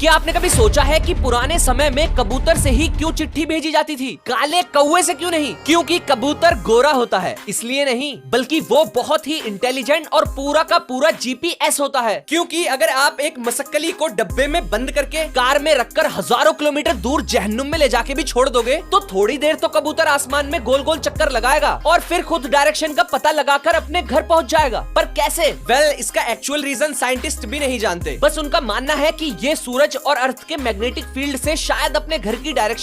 क्या आपने कभी सोचा है कि पुराने समय में कबूतर से ही क्यों चिट्ठी भेजी जाती थी, काले कौवे से क्यों नहीं? क्योंकि कबूतर गोरा होता है, इसलिए नहीं, बल्कि वो बहुत ही इंटेलिजेंट और पूरा का पूरा जीपीएस होता है। क्योंकि अगर आप एक मसक्कली को डब्बे में बंद करके कार में रखकर हजारों किलोमीटर दूर जहन्नुम में ले जाके भी छोड़ दोगे तो थोड़ी देर तो कबूतर आसमान में गोल गोल चक्कर लगाएगा और फिर खुद डायरेक्शन का पता लगाकर अपने घर पहुंच जाएगा। पर कैसे? इसका एक्चुअल रीजन साइंटिस्ट भी नहीं जानते। बस उनका मानना है कि ये सूरज और अर्थ के मैग्नेटिक फील्ड से शायद अपने घर की डायरेक्शन